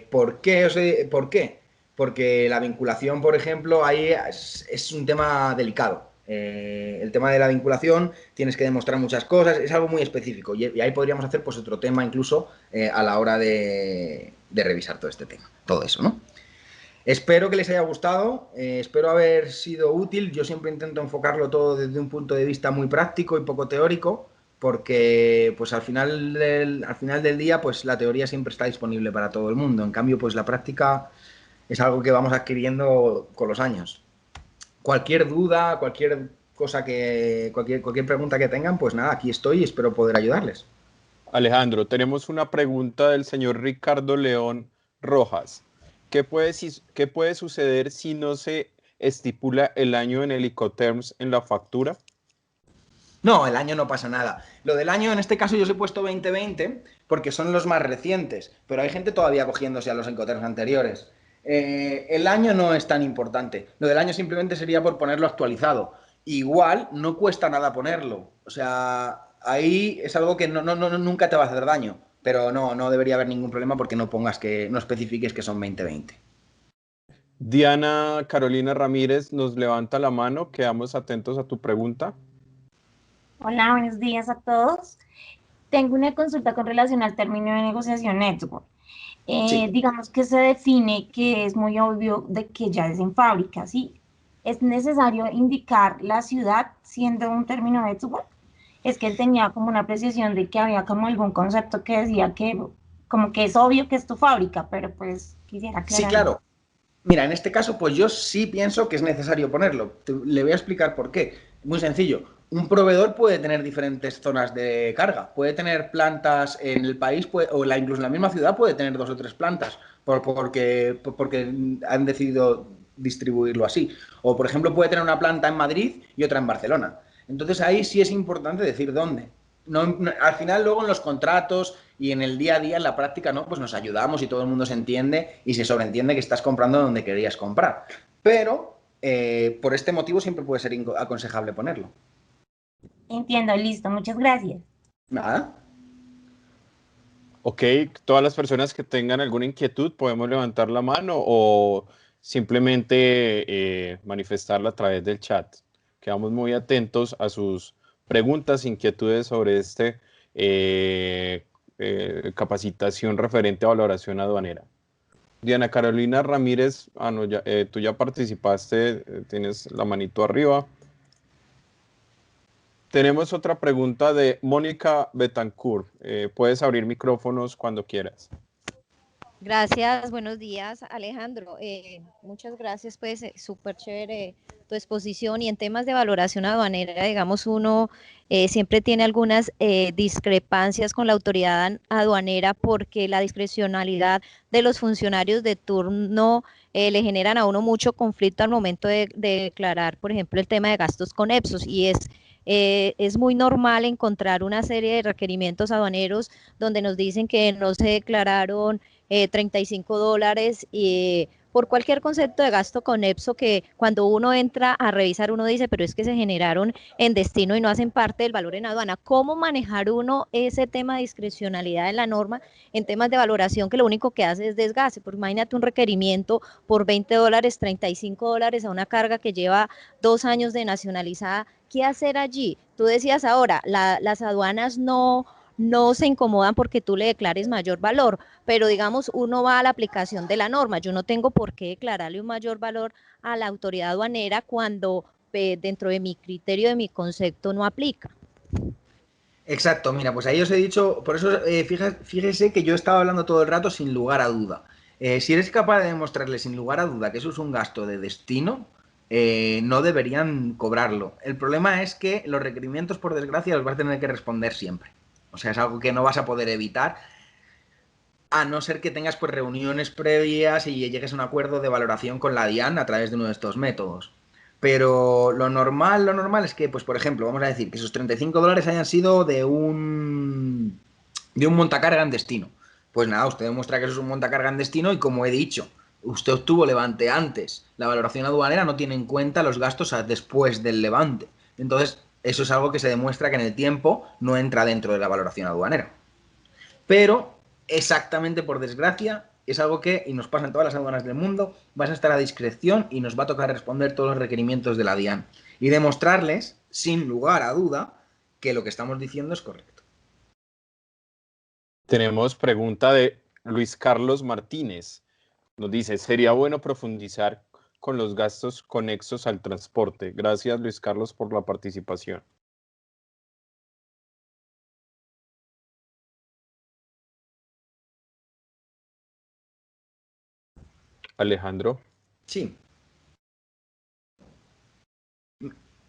¿Por qué? Porque la vinculación, por ejemplo, ahí es un tema delicado. El tema de la vinculación, tienes que demostrar muchas cosas, es algo muy específico y ahí podríamos hacer pues otro tema incluso a la hora de revisar todo este tema, todo eso, ¿no? Espero que les haya gustado, espero haber sido útil. Yo siempre intento enfocarlo todo desde un punto de vista muy práctico y poco teórico, porque pues al final del día pues la teoría siempre está disponible para todo el mundo. En cambio, pues la práctica es algo que vamos adquiriendo con los años. Cualquier duda, cualquier pregunta que tengan, pues nada, aquí estoy y espero poder ayudarles. Alejandro, tenemos una pregunta del señor Ricardo León Rojas. ¿Qué puede suceder si no se estipula el año en el Incoterms en la factura? No, el año no pasa nada. Lo del año, en este caso yo os he puesto 2020 porque son los más recientes, pero hay gente todavía cogiéndose a los Incoterms anteriores. El año no es tan importante. Lo del año simplemente sería por ponerlo actualizado. Igual no cuesta nada ponerlo. O sea, ahí es algo que nunca te va a hacer daño. Pero no debería haber ningún problema porque no especifiques que son 2020. Diana Carolina Ramírez nos levanta la mano. Quedamos atentos a tu pregunta. Hola, buenos días a todos. Tengo una consulta con relación al término de negociación network. Sí. Digamos que se define que es muy obvio de que ya es en fábrica, ¿sí? ¿Es necesario indicar la ciudad siendo un término de network? Es que él tenía como una apreciación de que había como algún concepto que decía que como que es obvio que es tu fábrica, pero pues quisiera aclarar. Sí, claro. Mira, en este caso, pues yo sí pienso que es necesario ponerlo. Le voy a explicar por qué. Muy sencillo. un proveedor puede tener diferentes zonas de carga, puede tener plantas en el país, incluso en la misma ciudad puede tener 2 o 3 plantas, porque han decidido distribuirlo así. O, por ejemplo, puede tener una planta en Madrid y otra en Barcelona. Entonces ahí sí es importante decir dónde. Al final luego en los contratos y en el día a día, en la práctica, ¿no? Pues nos ayudamos y todo el mundo se entiende y se sobreentiende que estás comprando donde querías comprar. Pero por este motivo siempre puede ser aconsejable ponerlo. Entiendo, listo, muchas gracias. Nada. Ok, todas las personas que tengan alguna inquietud podemos levantar la mano o simplemente manifestarla a través del chat. Quedamos muy atentos a sus preguntas, inquietudes sobre capacitación referente a valoración aduanera. Diana Carolina Ramírez, tú ya participaste, tienes la manito arriba. Tenemos otra pregunta de Mónica Betancourt. Puedes abrir micrófonos cuando quieras. Gracias, buenos días, Alejandro. Muchas gracias, pues súper chévere tu exposición. Y en temas de valoración aduanera, digamos, uno siempre tiene algunas discrepancias con la autoridad aduanera porque la discrecionalidad de los funcionarios de turno le generan a uno mucho conflicto al momento de declarar, por ejemplo, el tema de gastos conexos, y es muy normal encontrar una serie de requerimientos aduaneros donde nos dicen que no se declararon $35 por cualquier concepto de gasto conexo, que cuando uno entra a revisar uno dice, pero es que se generaron en destino y no hacen parte del valor en aduana. ¿Cómo manejar uno ese tema de discrecionalidad en la norma en temas de valoración, que lo único que hace es desgaste? Porque imagínate un requerimiento por $20, $35 a una carga que lleva 2 años de nacionalizada. ¿Qué hacer allí? Tú decías ahora, las aduanas no se incomodan porque tú le declares mayor valor, pero digamos, uno va a la aplicación de la norma. Yo no tengo por qué declararle un mayor valor a la autoridad aduanera cuando dentro de mi criterio, de mi concepto, no aplica. Exacto, mira, pues ahí os he dicho, por eso fíjese que yo estaba hablando todo el rato sin lugar a duda. Si eres capaz de demostrarle sin lugar a duda que eso es un gasto de destino, no deberían cobrarlo. El problema es que los requerimientos, por desgracia, los vas a tener que responder siempre. O sea, es algo que no vas a poder evitar, a no ser que tengas pues reuniones previas y llegues a un acuerdo de valoración con la DIAN a través de uno de estos métodos. Pero lo normal es que, pues por ejemplo, vamos a decir que esos $35 hayan sido de un montacarga en destino. Pues nada, usted demuestra que eso es un montacarga en destino y, como he dicho, usted obtuvo levante antes. La valoración aduanera no tiene en cuenta los gastos después del levante. Entonces, eso es algo que se demuestra que en el tiempo no entra dentro de la valoración aduanera. Pero, exactamente, por desgracia, es algo que, y nos pasa en todas las aduanas del mundo, vas a estar a discreción y nos va a tocar responder todos los requerimientos de la DIAN y demostrarles, sin lugar a duda, que lo que estamos diciendo es correcto. Tenemos pregunta de Luis Carlos Martínez. Nos dice, ¿sería bueno profundizar con los gastos conexos al transporte? Gracias, Luis Carlos, por la participación. Alejandro. Sí.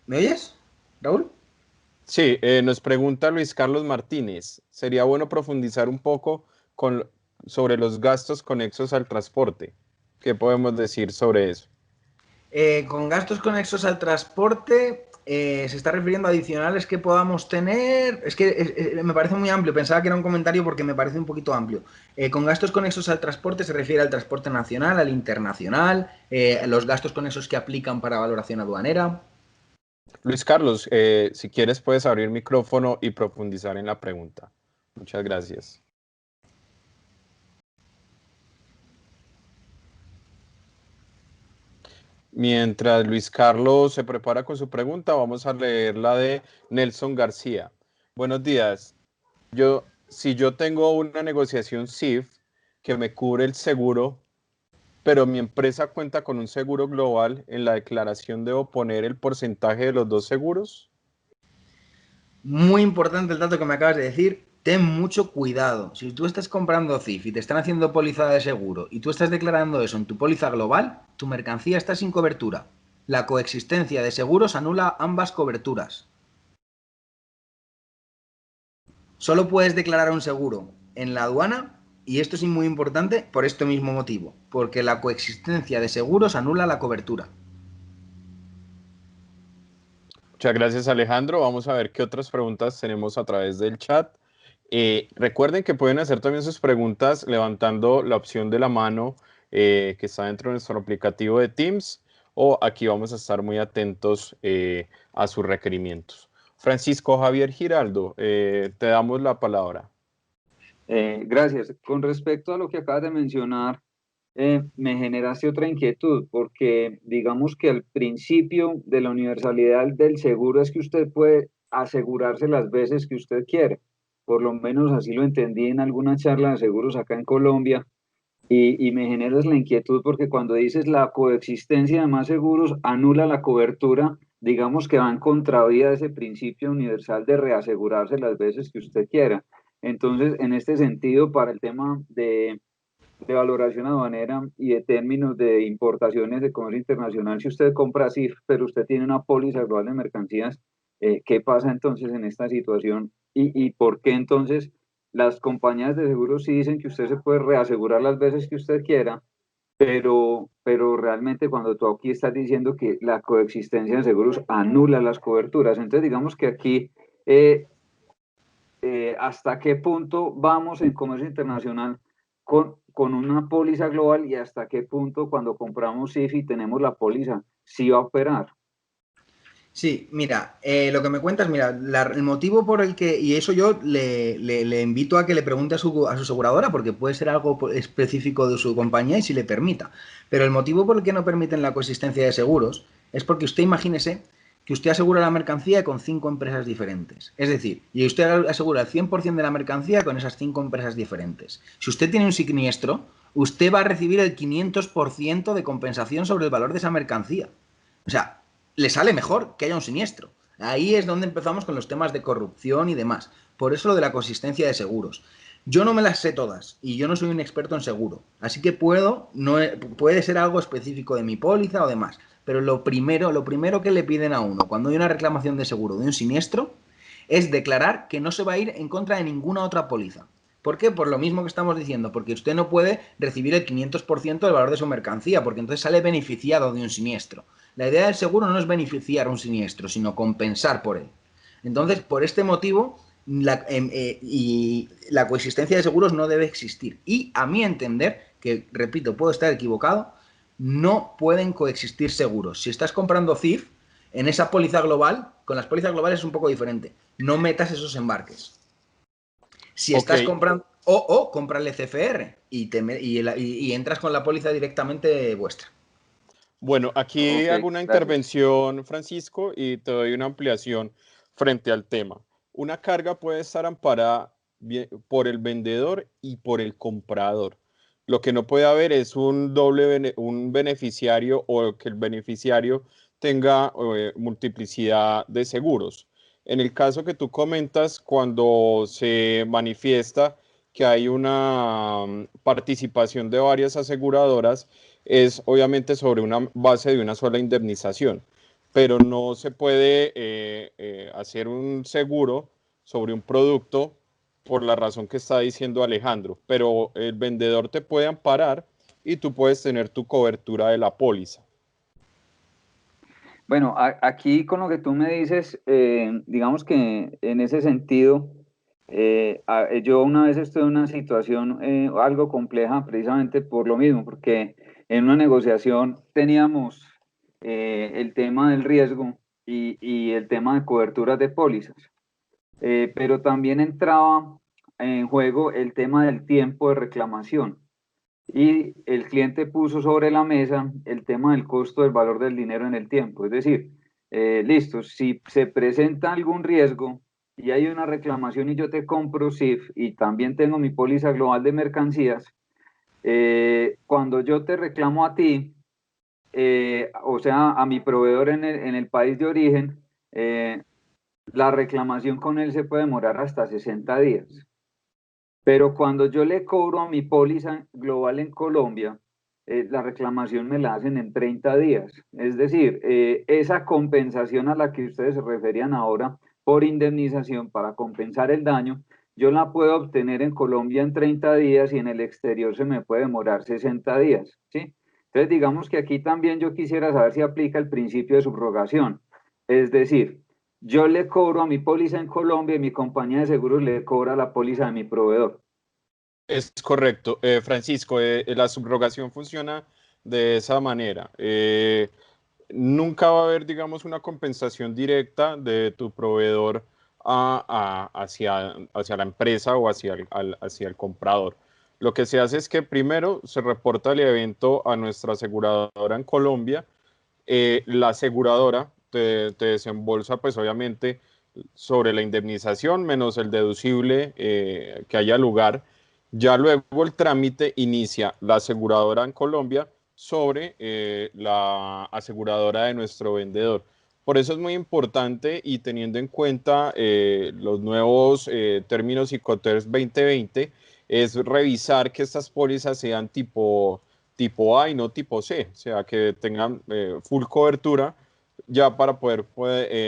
¿Me oyes, Raúl? Sí, nos pregunta Luis Carlos Martínez. ¿Sería bueno profundizar un poco sobre los gastos conexos al transporte? ¿Qué podemos decir sobre eso? Con gastos conexos al transporte, se está refiriendo a adicionales que podamos tener. Es que me parece muy amplio. Pensaba que era un comentario porque me parece un poquito amplio. Con gastos conexos al transporte se refiere al transporte nacional, al internacional, los gastos conexos que aplican para valoración aduanera. Luis Carlos, si quieres puedes abrir micrófono y profundizar en la pregunta. Muchas gracias. Mientras Luis Carlos se prepara con su pregunta, vamos a leer la de Nelson García. Buenos días. Si yo tengo una negociación CIF que me cubre el seguro, pero mi empresa cuenta con un seguro global, ¿en la declaración debo poner el porcentaje de los dos seguros? Muy importante el dato que me acabas de decir. Ten mucho cuidado. Si tú estás comprando CIF y te están haciendo póliza de seguro y tú estás declarando eso en tu póliza global, tu mercancía está sin cobertura. La coexistencia de seguros anula ambas coberturas. Solo puedes declarar un seguro en la aduana, y esto es muy importante por este mismo motivo, porque la coexistencia de seguros anula la cobertura. Muchas gracias, Alejandro. Vamos a ver qué otras preguntas tenemos a través del chat. Recuerden que pueden hacer también sus preguntas levantando la opción de la mano que está dentro de nuestro aplicativo de Teams, o aquí vamos a estar muy atentos a sus requerimientos. Francisco Javier Giraldo, te damos la palabra. Gracias. Con respecto a lo que acabas de mencionar, me generaste otra inquietud, porque digamos que al principio de la universalidad del seguro es que usted puede asegurarse las veces que usted quiere. Por lo menos así lo entendí en alguna charla de seguros acá en Colombia. Y me generas la inquietud porque cuando dices la coexistencia de más seguros anula la cobertura, digamos que va en contravía de ese principio universal de reasegurarse las veces que usted quiera. Entonces, en este sentido, para el tema de valoración aduanera y de términos de importaciones de comercio internacional, si usted compra CIF, pero usted tiene una póliza global de mercancías, ¿qué pasa entonces en esta situación? Y por qué entonces las compañías de seguros sí dicen que usted se puede reasegurar las veces que usted quiera, pero realmente cuando tú aquí estás diciendo que la coexistencia de seguros anula las coberturas? Entonces digamos que aquí hasta qué punto vamos en comercio internacional con una póliza global, y hasta qué punto cuando compramos CIFI tenemos la póliza sí va a operar. Sí, mira, lo que me cuentas, mira, el motivo por el que, y eso yo le invito a que le pregunte a su aseguradora, porque puede ser algo específico de su compañía y si le permita. Pero el motivo por el que no permiten la coexistencia de seguros es porque usted imagínese que usted asegura la mercancía con 5 empresas diferentes. Es decir, y usted asegura el 100% de la mercancía con esas 5 empresas diferentes. Si usted tiene un siniestro, usted va a recibir el 500% de compensación sobre el valor de esa mercancía. O sea, le sale mejor que haya un siniestro. Ahí es donde empezamos con los temas de corrupción y demás. Por eso lo de la consistencia de seguros. Yo no me las sé todas y yo no soy un experto en seguro. Así que puede ser algo específico de mi póliza o demás. Pero lo primero que le piden a uno cuando hay una reclamación de seguro de un siniestro es declarar que no se va a ir en contra de ninguna otra póliza. ¿Por qué? Por lo mismo que estamos diciendo, porque usted no puede recibir el 500% del valor de su mercancía, porque entonces sale beneficiado de un siniestro. La idea del seguro no es beneficiar un siniestro, sino compensar por él. Entonces, por este motivo, la coexistencia de seguros no debe existir. Y a mi entender, que repito, puedo estar equivocado, no pueden coexistir seguros. Si estás comprando CIF, en esa póliza global, con las pólizas globales es un poco diferente. No metas esos embarques. Si estás comprando, o cómprale CFR y entras con la póliza directamente vuestra. Bueno, aquí hago una intervención, Francisco, y te doy una ampliación frente al tema. Una carga puede estar amparada por el vendedor y por el comprador. Lo que no puede haber es un beneficiario, o que el beneficiario tenga multiplicidad de seguros. En el caso que tú comentas, cuando se manifiesta que hay una participación de varias aseguradoras, es obviamente sobre una base de una sola indemnización, pero no se puede hacer un seguro sobre un producto por la razón que está diciendo Alejandro, pero el vendedor te puede amparar y tú puedes tener tu cobertura de la póliza. Bueno, aquí con lo que tú me dices, digamos que en ese sentido, yo una vez estuve en una situación algo compleja precisamente por lo mismo, porque en una negociación teníamos el tema del riesgo y el tema de coberturas de pólizas, pero también entraba en juego el tema del tiempo de reclamación. Y el cliente puso sobre la mesa el tema del costo del valor del dinero en el tiempo. Es decir, listo, si se presenta algún riesgo y hay una reclamación y yo te compro CIF y también tengo mi póliza global de mercancías, cuando yo te reclamo a ti, o sea, a mi proveedor en el país de origen, la reclamación con él se puede demorar hasta 60 días. Pero cuando yo le cobro a mi póliza global en Colombia, la reclamación me la hacen en 30 días. Es decir, esa compensación a la que ustedes se referían ahora por indemnización para compensar el daño, yo la puedo obtener en Colombia en 30 días y en el exterior se me puede demorar 60 días, ¿sí? Entonces, digamos que aquí también yo quisiera saber si aplica el principio de subrogación. Es decir, yo le cobro a mi póliza en Colombia y mi compañía de seguros le cobra la póliza de mi proveedor. Es correcto. Francisco, la subrogación funciona de esa manera. Nunca va a haber, digamos, una compensación directa de tu proveedor hacia la empresa o hacia el comprador. Lo que se hace es que primero se reporta el evento a nuestra aseguradora en Colombia. La aseguradora te desembolsa, pues obviamente, sobre la indemnización menos el deducible que haya lugar. Ya luego el trámite inicia la aseguradora en Colombia sobre la aseguradora de nuestro vendedor. Por eso es muy importante y teniendo en cuenta los nuevos términos Icoterms 2020, es revisar que estas pólizas sean tipo A y no tipo C, o sea, que tengan full cobertura ya para poder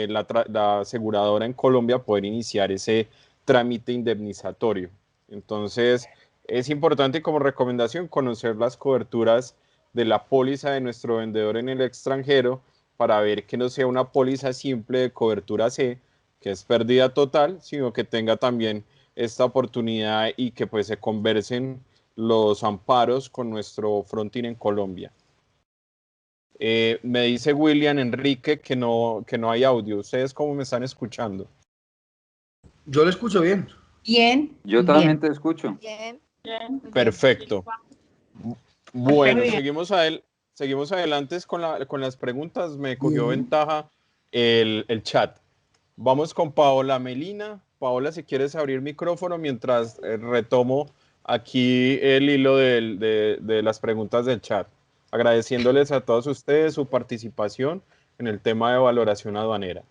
la aseguradora en Colombia poder iniciar ese trámite indemnizatorio. Entonces, es importante como recomendación conocer las coberturas de la póliza de nuestro vendedor en el extranjero para ver que no sea una póliza simple de cobertura C, que es pérdida total, sino que tenga también esta oportunidad y que pues se conversen los amparos con nuestro fronting en Colombia. Me dice William Enrique que no hay audio. ¿Ustedes cómo me están escuchando? Yo lo escucho bien. Bien. Yo también te escucho. Bien. Perfecto. Bueno, seguimos adelante con las preguntas. Me cogió ventaja el chat. Vamos con Paola Melina. Paola, si quieres abrir micrófono mientras retomo aquí el hilo de las preguntas del chat. Agradeciéndoles a todos ustedes su participación en el tema de valoración aduanera.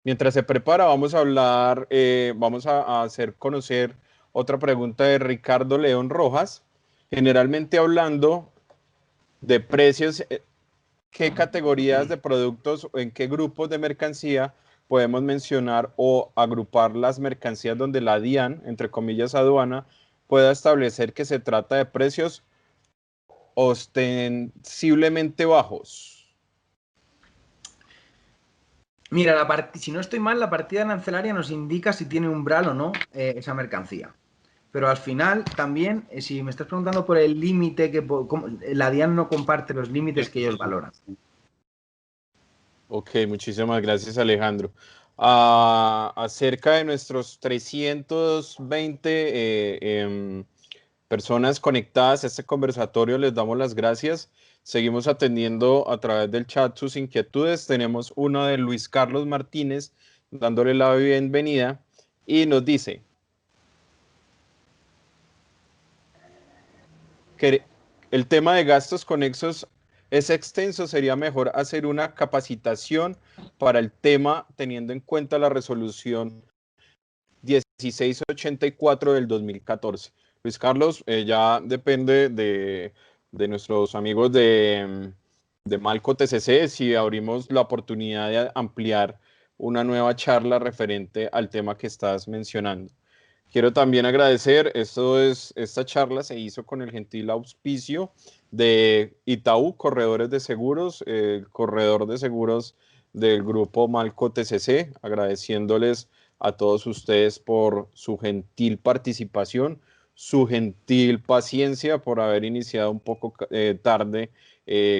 Mientras se prepara, vamos a hablar, vamos a hacer conocer otra pregunta de Ricardo León Rojas. Generalmente hablando de precios, ¿qué categorías de productos o en qué grupos de mercancía podemos mencionar o agrupar las mercancías donde la DIAN, entre comillas aduana, pueda establecer que se trata de precios ostensiblemente bajos? Mira, si no estoy mal, la partida arancelaria nos indica si tiene umbral o no esa mercancía. Pero al final también, si me estás preguntando por el límite, la DIAN no comparte los límites que ellos valoran. Ok, muchísimas gracias, Alejandro. Acerca de nuestros 320 personas conectadas a este conversatorio, les damos las gracias. Seguimos atendiendo a través del chat sus inquietudes. Tenemos una de Luis Carlos Martínez, dándole la bienvenida, y nos dice que el tema de gastos conexos es extenso, sería mejor hacer una capacitación para el tema teniendo en cuenta la resolución 1684 del 2014. Luis Carlos, ya depende de nuestros amigos de Malco TCC si abrimos la oportunidad de ampliar una nueva charla referente al tema que estás mencionando. Quiero también agradecer, esta charla se hizo con el gentil auspicio de Itaú, Corredores de Seguros, el corredor de seguros del grupo Malco TCC, agradeciéndoles a todos ustedes por su gentil participación, su gentil paciencia por haber iniciado un poco tarde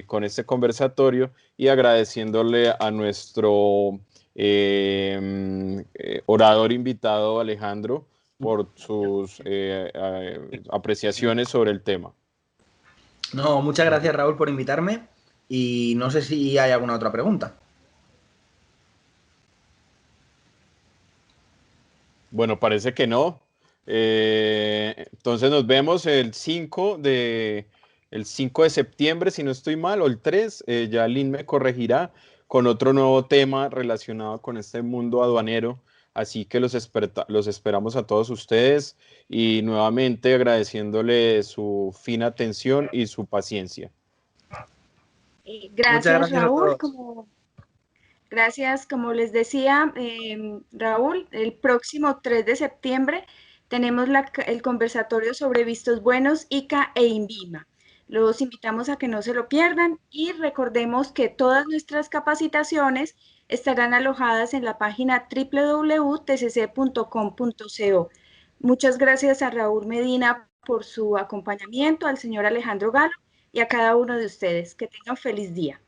con este conversatorio y agradeciéndole a nuestro orador invitado Alejandro por sus apreciaciones sobre el tema. No, muchas gracias Raúl por invitarme y no sé si hay alguna otra pregunta. Bueno, parece que no. Entonces nos vemos el 5 de septiembre, si no estoy mal, o el 3, ya Lynn me corregirá, con otro nuevo tema relacionado con este mundo aduanero. Así que los esperamos a todos ustedes y nuevamente agradeciéndole su fina atención y su paciencia. Muchas Gracias, gracias a Raúl. todos. Gracias, como les decía, Raúl, el próximo 3 de septiembre tenemos el conversatorio sobre vistos buenos, ICA e INVIMA. Los invitamos a que no se lo pierdan y recordemos que todas nuestras capacitaciones estarán alojadas en la página www.tcc.com.co. Muchas gracias a Raúl Medina por su acompañamiento, al señor Alejandro Galo y a cada uno de ustedes. Que tengan feliz día.